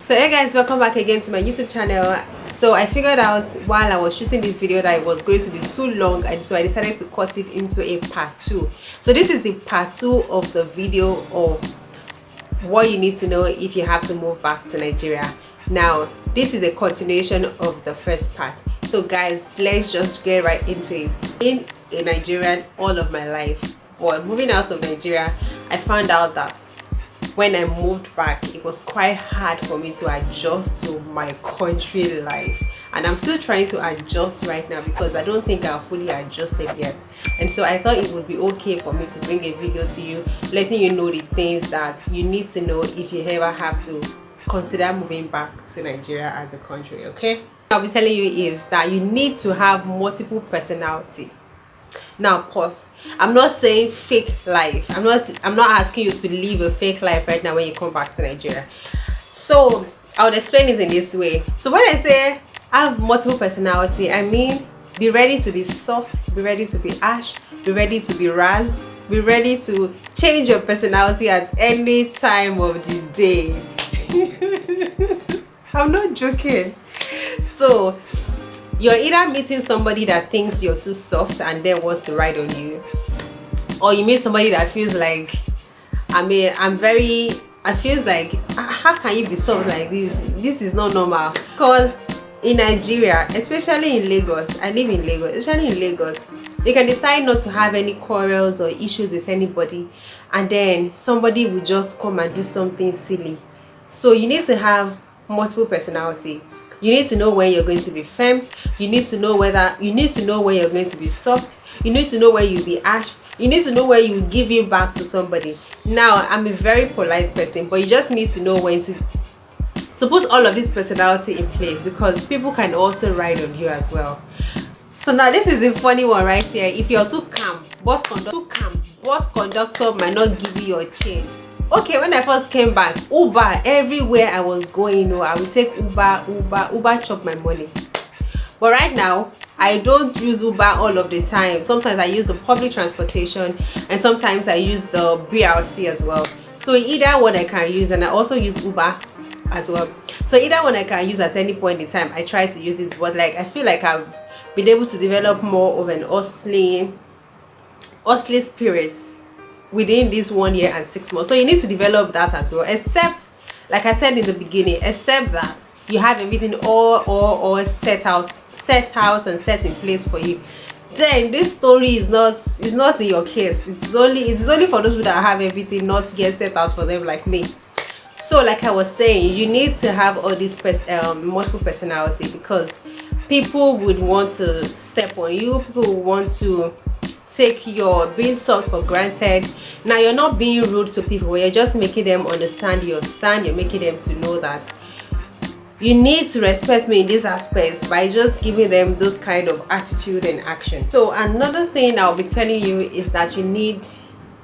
So hey guys, welcome back again to my YouTube channel. So I figured out while I was shooting this video that it was going to be so long, and so I decided to cut it into a part 2. So this is the part 2 of the video of what you need to know if you have to move back to Nigeria. Now this is a continuation of the first part. So guys, let's just get right into it. Being a Nigerian all of my life, but moving out of Nigeria, I found out that when I moved back, it was quite hard for me to adjust to my country life, and I'm still trying to adjust right now because I don't think I've fully adjusted yet. And so I thought it would be okay for me to bring a video to you, letting you know the things that you need to know if you ever have to consider moving back to Nigeria as a country. Okay, I'll be telling you is that you need to have multiple personality. Now pause. I'm not saying fake life. I'm not asking you to live a fake life right now when you come back to Nigeria. So I would explain it in this way. So when I say have multiple personality, I mean be ready to be soft, be ready to be harsh, be ready to be raz, be ready to change your personality at any time of the day. I'm not joking. So you're either meeting somebody that thinks you're too soft and then wants to ride on you, or you meet somebody that feels like, I feel like, how can you be soft like this? This is not normal. Because in Nigeria, especially in Lagos, I live in Lagos, especially in Lagos, you can decide not to have any quarrels or issues with anybody, and then somebody will just come and do something silly. So you need to have multiple personality. You need to know when you're going to be firm. You need to know when you're going to be soft. You need to know when you'll be harsh. You need to know when you give it back to somebody. Now, I'm a very polite person, but you just need to know when to put all of this personality in place, because people can also ride on you as well. So now this is the funny one right here. If you're too calm, bus conductor might not give you your change. Okay, when I first came back, Uber everywhere I was going, I would take Uber chop my money. But right now, I don't use Uber all of the time. Sometimes I use the public transportation, and sometimes I use the BRT as well. So either one I can use, and I also use Uber as well. So either one I can use at any point in time, I try to use it. But like, I feel like I've been able to develop more of an hustling spirit within this 1 year and 6 months. So you need to develop that as well, except, like I said in the beginning, except that you have everything all set out and set in place for you, then this story is not in your case. It's only for those who that have everything not yet set out for them, like me. So like I was saying, you need to have all this multiple personality, because people would want to step on you. People would want to take your being soft for granted. Now you're not being rude to people, you're just making them understand your stand. You're making them to know that you need to respect me in this aspect by just giving them those kind of attitude and action. So another thing I'll be telling you is that you need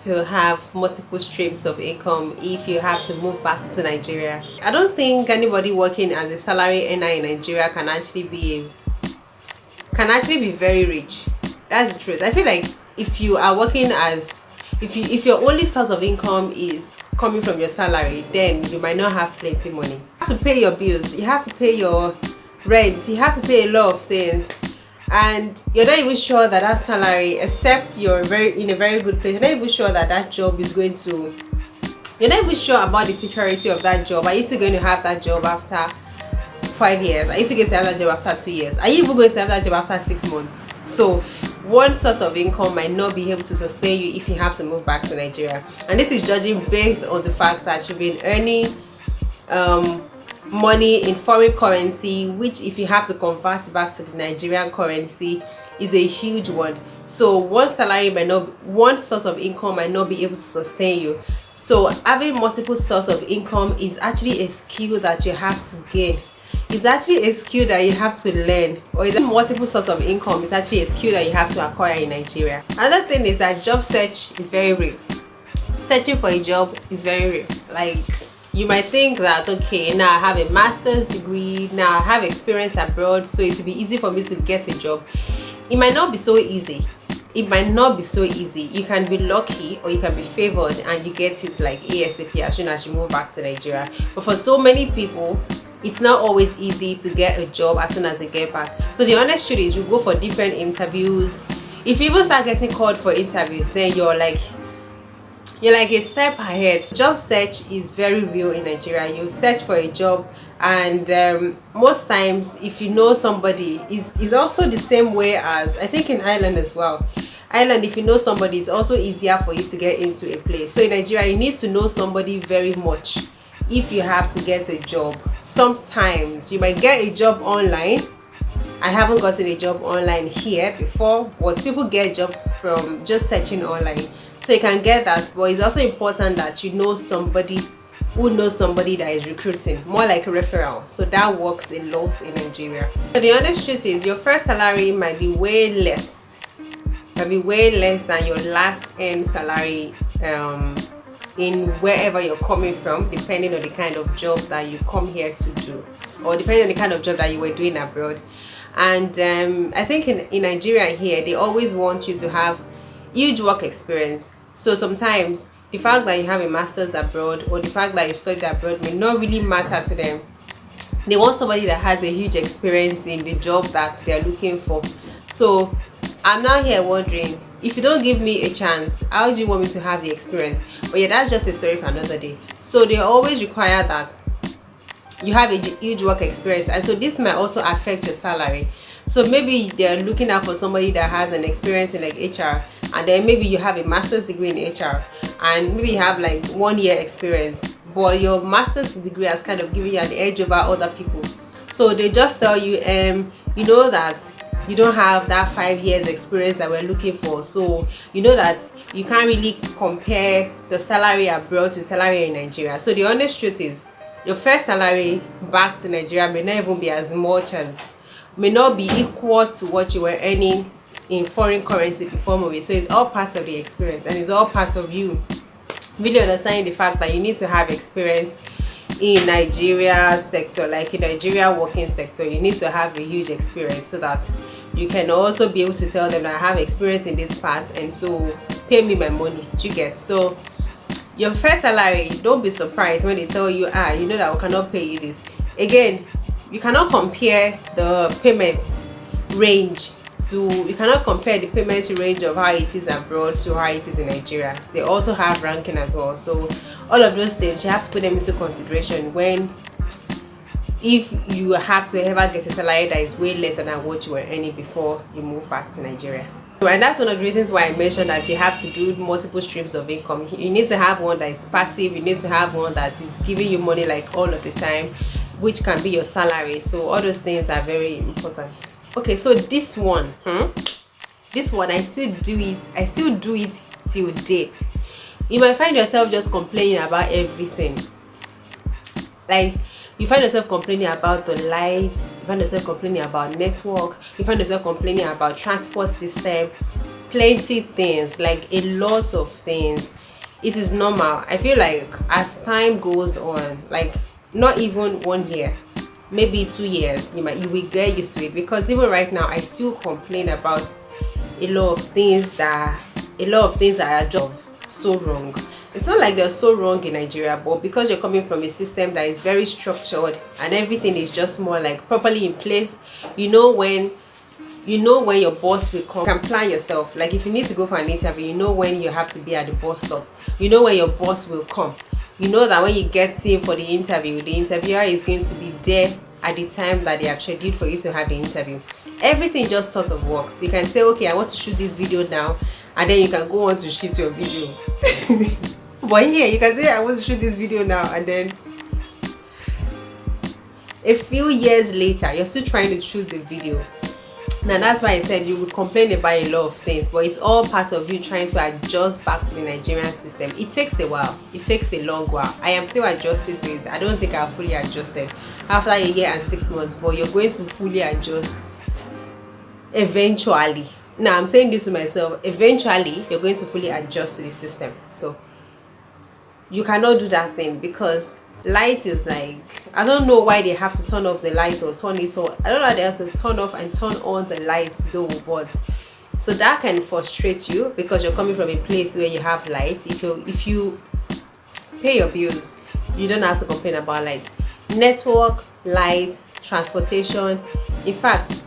to have multiple streams of income if you have to move back to Nigeria. I don't think anybody working as a salary earner in Nigeria can actually be very rich. That's the truth. I feel like if you are working if your only source of income is coming from your salary, then you might not have plenty money. You have to pay your bills, you have to pay your rent, you have to pay a lot of things, and you're not even sure that that salary, except you're in a very good place, you're not even sure that that job is going to, you're not even sure about the security of that job. Are you still going to have that job after 5 years? Are you still going to have that job after 2 years? Are you even going to have that job after 6 months? So one source of income might not be able to sustain you if you have to move back to Nigeria. And this is judging based on the fact that you've been earning money in foreign currency, which if you have to convert back to the Nigerian currency is a huge one. So one source of income might not be able to sustain you. So having multiple sources of income is actually a skill that you have to gain. It's actually a skill that you have to learn. Or is multiple source of income is actually a skill that you have to acquire in Nigeria. Another thing is that job search is very real. Searching for a job is very real. Like, you might think that, okay, now I have a master's degree, now I have experience abroad, so it will be easy for me to get a job. It might not be so easy. it might not be so easy. You can be lucky or you can be favored and you get it like ASAP as soon as you move back to Nigeria. But for so many people, it's not always easy to get a job as soon as they get back. So the honest truth is, you go for different interviews. If you even start getting called for interviews, then you're like a step ahead. Job search is very real in Nigeria. You search for a job, and most times if you know somebody, is also the same way as I think in Ireland as well. Ireland, if you know somebody, it's also easier for you to get into a place. So in Nigeria, you need to know somebody very much if you have to get a job. Sometimes you might get a job online. I haven't gotten a job online here before, but people get jobs from just searching online. So you can get that, but it's also important that you know somebody who knows somebody that is recruiting, more like a referral. So that works a lot in Nigeria. So the honest truth is, your first salary might be way less than your last earned salary in wherever you're coming from, depending on the kind of job that you come here to do, or depending on the kind of job that you were doing abroad. And I think in Nigeria here, they always want you to have huge work experience. So sometimes the fact that you have a master's abroad or the fact that you studied abroad may not really matter to them. They want somebody that has a huge experience in the job that they're looking for. So I'm now here wondering, if you don't give me a chance, how do you want me to have the experience? But yeah, that's just a story for another day. So they always require that you have a huge work experience, and so this might also affect your salary. So maybe they're looking out for somebody that has an experience in like HR, and then maybe you have a master's degree in HR, and maybe you have like 1 year experience, but your master's degree has kind of given you an edge over other people. So they just tell you, you know that you don't have that 5 years experience that we're looking for, so you know that you can't really compare the salary abroad to salary in Nigeria. So the honest truth is, your first salary back to Nigeria may not even be as much as, may not be equal to what you were earning in foreign currency before moving. So it's all part of the experience, and it's all part of you really understanding the fact that you need to have experience in Nigeria sector, like in Nigeria working sector. You need to have a huge experience so that you can also be able to tell them that I have experience in this part, and so pay me my money. Do you get? So your first salary, don't be surprised when they tell you, you know that we cannot pay you this. Again, you cannot compare the payment range you cannot compare the payment range of how it is abroad to how it is in Nigeria. They also have ranking as well. So all of those things, you have to put them into consideration if you have to ever get a salary that is way less than what you were earning before you move back to Nigeria. And that's one of the reasons why I mentioned that you have to do multiple streams of income. You need to have one that is passive. You need to have one that is giving you money like all of the time, which can be your salary. So all those things are very important. Okay, so this one I still do it till date. You might find yourself just complaining about everything. Like, you find yourself complaining about the light, you find yourself complaining about network, you find yourself complaining about transport system, plenty things, like a lot of things. It is normal. I feel like as time goes on, like not even 1 year, maybe 2 years, you will get used to it. Because even right now, I still complain about a lot of things that are just so wrong. It's not like they're so wrong in Nigeria, but because you're coming from a system that is very structured and everything is just more like properly in place, you know when your boss will come. You can plan yourself. Like if you need to go for an interview, you know when you have to be at the bus stop. You know when your boss will come. You know that when you get in for the interview, the interviewer is going to be there at the time that they have scheduled for you to have the interview. Everything just sort of works. You can say, okay, I want to shoot this video now, and then you can go on to shoot your video. But here, you can say, I want to shoot this video now, and then a few years later, you're still trying to shoot the video. Now that's why I said you will complain about a lot of things, but it's all part of you trying to adjust back to the Nigerian system. It takes a while. It takes a long while. I am still adjusting to it. I don't think I've fully adjusted after a year and 6 months, but you're going to fully adjust eventually. Now I'm saying this to myself, eventually you're going to fully adjust to the system. So you cannot do that thing because light is like, I don't know why they have to turn off the lights or turn it on. I don't know how they have to turn off and turn on the lights though, but So that can frustrate you because you're coming from a place where you have lights. If you pay your bills, you don't have to complain about lights. Network, light, transportation, in fact,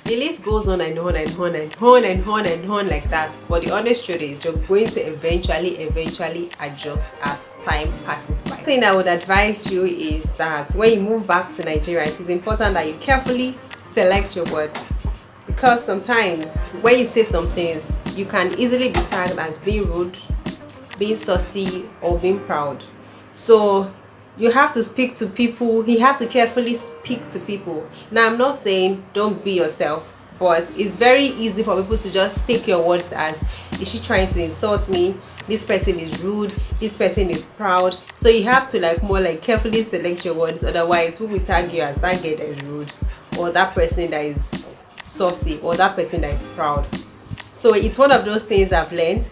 the list goes on and on and on and on and on and on like that. But the honest truth is you're going to eventually adjust as time passes by. The thing I would advise you is that when you move back to Nigeria, it is important that you carefully select your words, because sometimes when you say some things, you can easily be tagged as being rude, being saucy, or being proud. So you have to speak to people. You have to carefully speak to people. Now, I'm not saying don't be yourself, but it's very easy for people to just take your words as, is she trying to insult me? This person is rude, this person is proud. So you have to more carefully select your words, otherwise who will tag you as that girl that is rude, or that person that is saucy, or that person that is proud. So it's one of those things I've learned,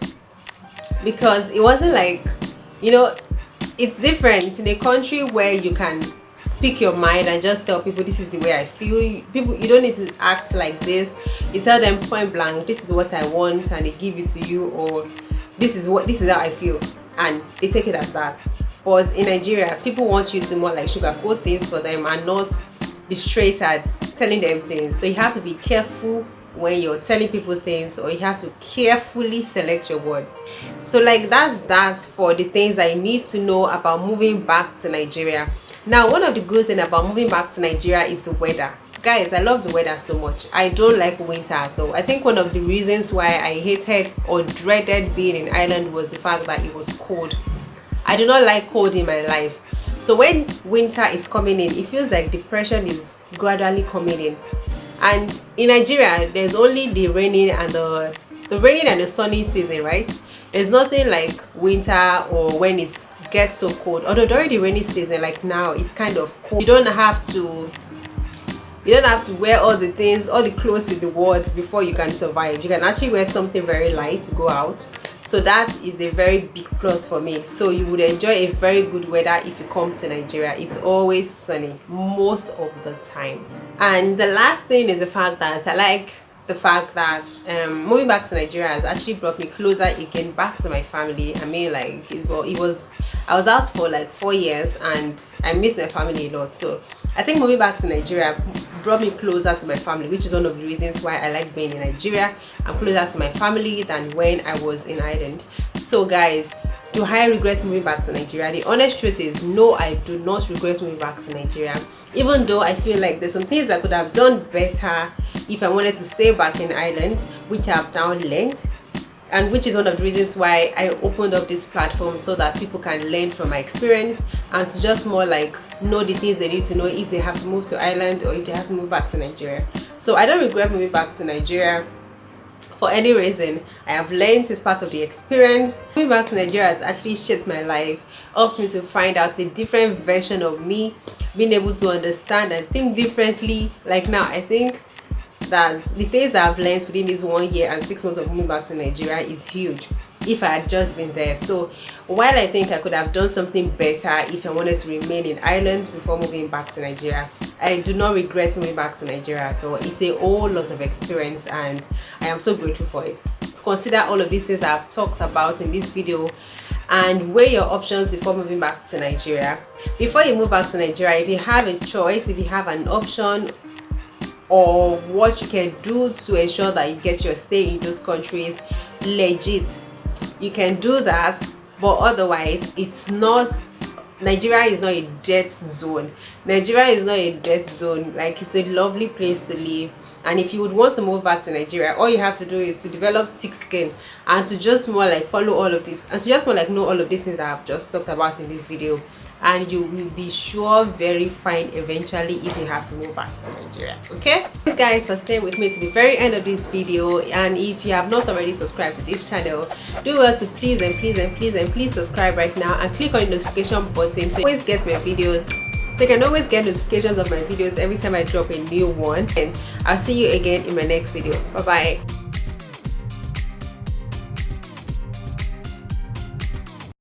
because it wasn't it's different in a country where you can speak your mind and just tell people, this is the way I feel. You don't need to act like this. You tell them point blank, this is what I want, and they give it to you, or this is how I feel, and they take it as that. But in Nigeria, people want you to more sugarcoat things for them and not be straight at telling them things. So you have to be careful when you're telling people things, or you have to carefully select your words. So that's that for the things I need to know about moving back to Nigeria. Now, one of the good things about moving back to Nigeria is the weather. Guys, I love the weather so much. I don't like winter at all. I think one of the reasons why I hated or dreaded being in Ireland was the fact that it was cold. I do not like cold in my life. So when winter is coming in, it feels like depression is gradually coming in. And in Nigeria, there's only the raining and the sunny season, right? There's nothing like winter or when it gets so cold. Although during the rainy season, like now, it's kind of cold. You don't have to wear all the things, all the clothes in the world before you can survive. You can actually wear something very light to go out. So that is a very big plus for me. So you would enjoy a very good weather if you come to Nigeria. It's always sunny most of the time. And the last thing is the fact that I like the fact that moving back to Nigeria has actually brought me closer again back to my family. I mean, I was out for 4 years and I miss my family a lot. So I think moving back to Nigeria brought me closer to my family, which is one of the reasons why I like being in Nigeria. I'm closer to my family than when I was in Ireland. So guys, do I regret moving back to Nigeria? The honest truth is no, I do not regret moving back to Nigeria, even though I feel like there's some things I could have done better if I wanted to stay back in Ireland, which I have now learned, and which is one of the reasons why I opened up this platform, so that people can learn from my experience and to just more know the things they need to know if they have to move to Ireland or if they have to move back to Nigeria. So I don't regret moving back to Nigeria for any reason. I have learned as part of the experience. Moving back to Nigeria has actually shaped my life, helped me to find out a different version of me, being able to understand and think differently. Like now, I think that the things I've learned within this 1 year and 6 months of moving back to Nigeria is huge if I had just been there. So while I think I could have done something better if I wanted to remain in Ireland before moving back to Nigeria, I do not regret moving back to Nigeria at all. It's a whole lot of experience and I am so grateful for it. To consider all of these things I've talked about in this video and weigh your options before moving back to Nigeria. Before you move back to Nigeria, if you have a choice, if you have an option, or what you can do to ensure that you get your stay in those countries legit, you can do that. But otherwise, Nigeria is not a death zone. Nigeria is not a death zone. It's a lovely place to live. And if you would want to move back to Nigeria, all you have to do is to develop thick skin and to just more follow all of this and to just more know all of these things that I've just talked about in this video, and you will be sure very fine eventually if you have to move back to Nigeria. Okay, thanks guys for staying with me to the very end of this video. And if you have not already subscribed to this channel, do well to please subscribe right now and click on the notification button so you always get my videos. So you can always get notifications of my videos every time I drop a new one. And I'll see you again in my next video. Bye bye.